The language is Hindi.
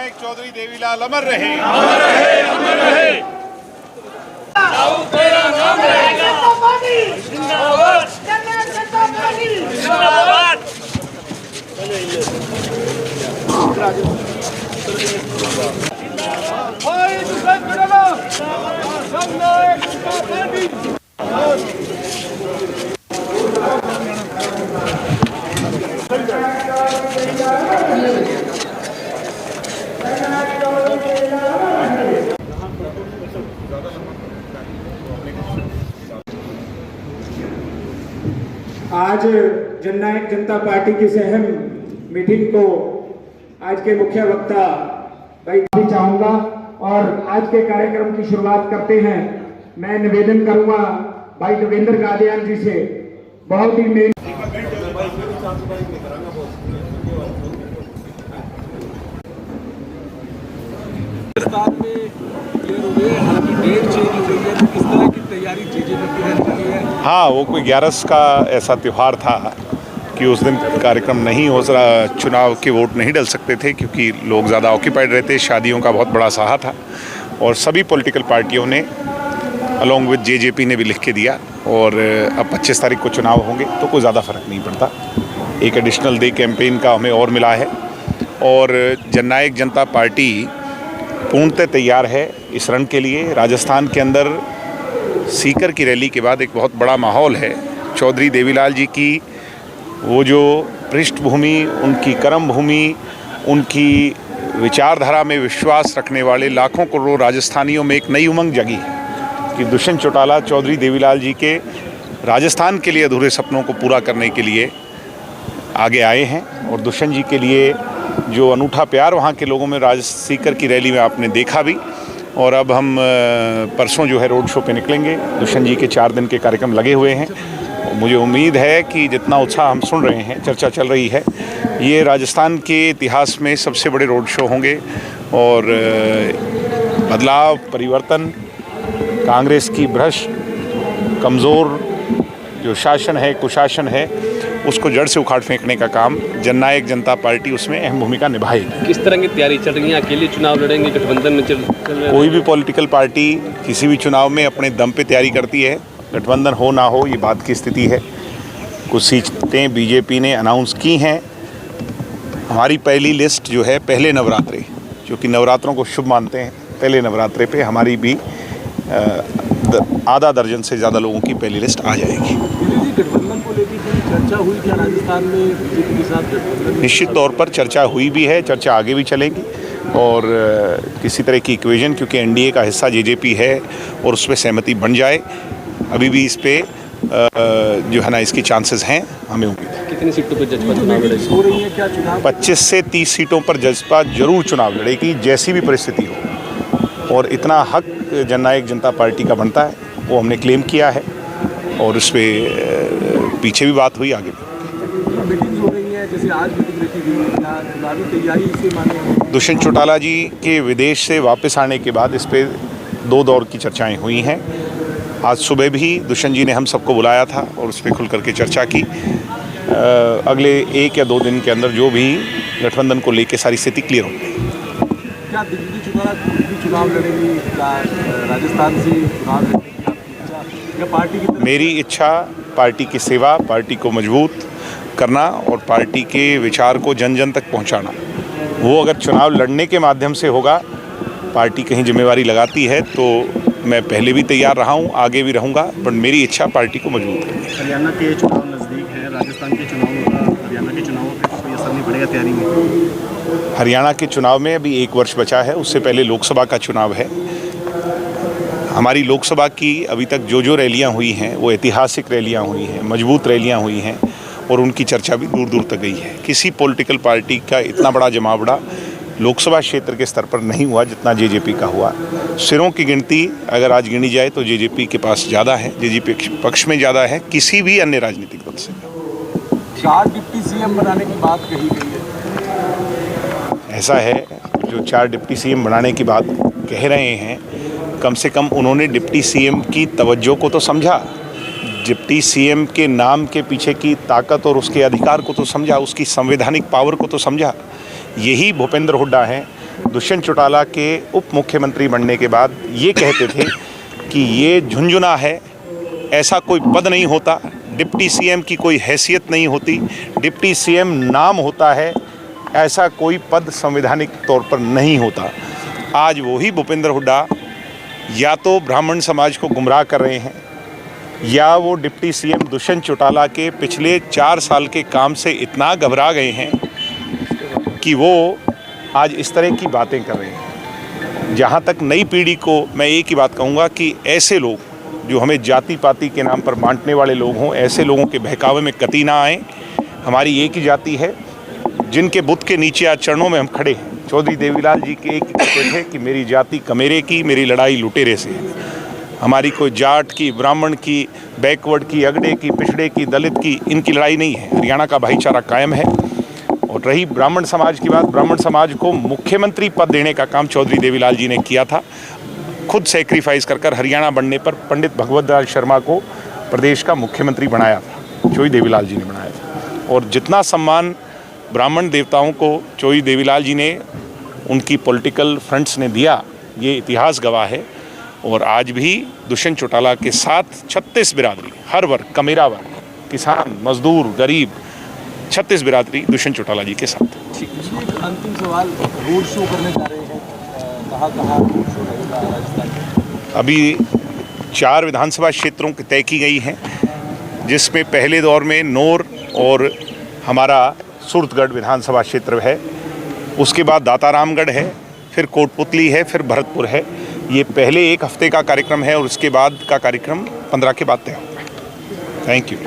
जननायक चौधरी देवीलाल अमर रहे, अमर रहे, अमर रहे। तेरा नाम रहेगा। जिंदाबाद, जिंदाबाद। आज जननायक जनता पार्टी की इस अहम मीटिंग को आज के मुख्य वक्ता भाई भी चाहूंगा और आज के कार्यक्रम की शुरुआत करते हैं। मैं निवेदन करूंगा भाई देवेंद्र कादियान जी से, बहुत ही मेन हाँ, वो कोई 11 का ऐसा त्यौहार था कि उस दिन कार्यक्रम नहीं हो रहा, चुनाव के वोट नहीं डल सकते थे क्योंकि लोग ज़्यादा ऑक्यूपाइड रहते, शादियों का बहुत बड़ा साहा था और सभी पॉलिटिकल पार्टियों ने अलॉन्ग विद जेजेपी ने भी लिख के दिया और अब 25 तारीख को चुनाव होंगे तो कोई ज़्यादा फर्क नहीं पड़ता। एक एडिशनल डे कैंपेन का हमें और मिला है और जननायक जनता पार्टी पूर्णतः तैयार है इस रण के लिए। राजस्थान के अंदर सीकर की रैली के बाद एक बहुत बड़ा माहौल है। चौधरी देवीलाल जी की वो जो पृष्ठभूमि, उनकी कर्म भूमि, उनकी विचारधारा में विश्वास रखने वाले लाखों करोड़ों राजस्थानियों में एक नई उमंग जगी है कि दुष्यंत चौटाला चौधरी देवीलाल जी के राजस्थान के लिए अधूरे सपनों को पूरा करने के लिए आगे आए हैं और दुष्यंत जी के लिए जो अनूठा प्यार वहाँ के लोगों में सीकर की रैली में आपने देखा भी। और अब हम परसों जो है रोड शो पे निकलेंगे। दुष्यंत जी के 4 दिन के कार्यक्रम लगे हुए हैं। मुझे उम्मीद है कि जितना उत्साह हम सुन रहे हैं, चर्चा चल रही है, ये राजस्थान के इतिहास में सबसे बड़े रोड शो होंगे और बदलाव, परिवर्तन, कांग्रेस की भ्रष्ट कमज़ोर जो शासन है, कुशासन है, उसको जड़ से उखाड़ फेंकने का काम जननायक जनता पार्टी उसमें अहम भूमिका निभाएगी। किस तरह की तैयारी चल रही है? अकेले चुनाव लड़ेंगे, गठबंधन में चल रहे हैं? कोई भी पॉलिटिकल पार्टी किसी भी चुनाव में अपने दम पे तैयारी करती है। गठबंधन हो ना हो ये बात की स्थिति है। कुछ सीटें बीजेपी ने अनाउंस की हैं। हमारी पहली लिस्ट जो है पहले नवरात्रे, जो कि नवरात्रों को शुभ मानते हैं, पहले नवरात्रे पे हमारी भी आधा दर्जन से ज़्यादा लोगों की पहली लिस्ट आ जाएगी। गठबंधन को लेकर चर्चा हुई क्या राजस्थान में बीजेपी के साथ? निश्चित तौर पर चर्चा हुई भी है, चर्चा आगे भी चलेगी और किसी तरह की इक्वेशन, क्योंकि एनडीए का हिस्सा जेजेपी है और उस पर सहमति बन जाए, अभी भी इस पे जो है ना इसकी चांसेस हैं। हमें उम्मीद है। कितनी सीटों पर जजपा चुनाव लड़ेगी? हो रही है क्या चुनाव? 25 से 30 सीटों पर जजपा जरूर चुनाव लड़ेगी, जैसी भी परिस्थिति हो। और इतना हक जननायक जनता पार्टी का बनता है, वो हमने क्लेम किया है और उस पर पीछे भी बात हुई, आगे भी। मीटिंग हो रही है, जैसे आज मीटिंग रखी गई, चुनावी तैयारी इसे माने? दुष्यंत चौटाला जी के विदेश से वापस आने के बाद इस पर 2 दौर की चर्चाएं हुई हैं। आज सुबह भी दुष्यंत जी ने हम सबको बुलाया था और उस पर खुल करके चर्चा की। अगले 1 या 2 दिन के अंदर जो भी गठबंधन को लेके सारी स्थिति क्लियर होगी। क्या दिग्विजय चुनाव लड़ेगी? राजस्थान से चुनाव लड़ने की आपकी इच्छा या पार्टी की? मेरी इच्छा पार्टी की सेवा, पार्टी को मजबूत करना और पार्टी के विचार को जन जन तक पहुंचाना। वो अगर चुनाव लड़ने के माध्यम से होगा, पार्टी कहीं जिम्मेवारी लगाती है तो मैं पहले भी तैयार रहा हूँ, आगे भी रहूँगा, पर मेरी इच्छा पार्टी को मजबूत करनी है। हरियाणा के चुनाव नज़दीक है, राजस्थान के चुनावों का हरियाणा के चुनावों पर कोई असर नहीं पड़ेगा तैयारी में? हरियाणा के चुनाव में अभी 1 वर्ष बचा है, उससे पहले लोकसभा का चुनाव है। हमारी लोकसभा की अभी तक जो रैलियां हुई हैं वो ऐतिहासिक रैलियां हुई हैं, मजबूत रैलियां हुई हैं और उनकी चर्चा भी दूर दूर तक गई है। किसी पॉलिटिकल पार्टी का इतना बड़ा जमावड़ा लोकसभा क्षेत्र के स्तर पर नहीं हुआ जितना जेजेपी का हुआ। सिरों की गिनती अगर आज गिनी जाए तो जेजेपी के पास ज़्यादा है, जेजेपी पक्ष में ज़्यादा है किसी भी अन्य राजनीतिक दल से। 4 डिप्टी सीएम बनाने की बात कही गई है। ऐसा है, जो 4 डिप्टी सीएम बनाने की बात कह रहे हैं, कम से कम उन्होंने डिप्टी सीएम की तवज्जो को तो समझा, डिप्टी सीएम के नाम के पीछे की ताकत और उसके अधिकार को तो समझा, उसकी संवैधानिक पावर को तो समझा यही भूपेंद्र हुड्डा हैं, दुष्यंत चौटाला के उप मुख्यमंत्री बनने के बाद ये कहते थे कि ये झुंझुना है, ऐसा कोई पद नहीं होता, डिप्टी सीएम की कोई हैसियत नहीं होती, डिप्टी सीएम नाम होता है, ऐसा कोई पद संवैधानिक तौर पर नहीं होता। आज वही भूपेंद्र हुड्डा या तो ब्राह्मण समाज को गुमराह कर रहे हैं या वो डिप्टी सीएम दुष्यंत चौटाला के पिछले 4 साल के काम से इतना घबरा गए हैं कि वो आज इस तरह की बातें कर रहे हैं। जहाँ तक नई पीढ़ी को मैं एक ही बात कहूँगा कि ऐसे लोग जो हमें जाति पाति के नाम पर बांटने वाले लोग हों, ऐसे लोगों के बहकावे में कतई ना आएँ। हमारी एक ही जाति है, जिनके बुत के नीचे आज चरणों में हम खड़े हैं। चौधरी देवीलाल जी के एक ही कहते थे कि मेरी जाति कमेरे की, मेरी लड़ाई लुटेरे से है। हमारी कोई जाट की, ब्राह्मण की, बैकवर्ड की, अगड़े की, पिछड़े की, दलित की, इनकी लड़ाई नहीं है। हरियाणा का भाईचारा कायम है। और रही ब्राह्मण समाज की बात, ब्राह्मण समाज को मुख्यमंत्री पद देने का काम चौधरी देवीलाल जी ने किया था। खुद सेक्रीफाइस कर हरियाणा बनने पर पंडित भगवत लाल शर्मा को प्रदेश का मुख्यमंत्री बनाया था, चौधरी देवीलाल जी ने बनाया था। और जितना सम्मान ब्राह्मण देवताओं को चौधरी देवीलाल जी ने, उनकी पॉलिटिकल फ्रंट्स ने दिया, ये इतिहास गवाह है। और आज भी दुष्यंत चौटाला के साथ 36 बिरादरी, हर वर्ग, कमेरा वर्ग, किसान, मजदूर, गरीब, 36 बिरादरी दुष्यंत चौटाला जी के साथ। एक अंतिम सवाल, रोड शो करने जा रहे हैं, कहाँ रोड शो रहेगा राजस्थान में? अभी 4 विधानसभा क्षेत्रों की तय की गई हैं, जिसमें पहले दौर में नौर और हमारा सूरतगढ़ विधानसभा क्षेत्र है, उसके बाद दातारामगढ़ है, फिर कोटपुतली है, फिर भरतपुर है। ये पहले 1 हफ्ते का कार्यक्रम है और उसके बाद का कार्यक्रम 15 के बाद तय होगा। Thank you.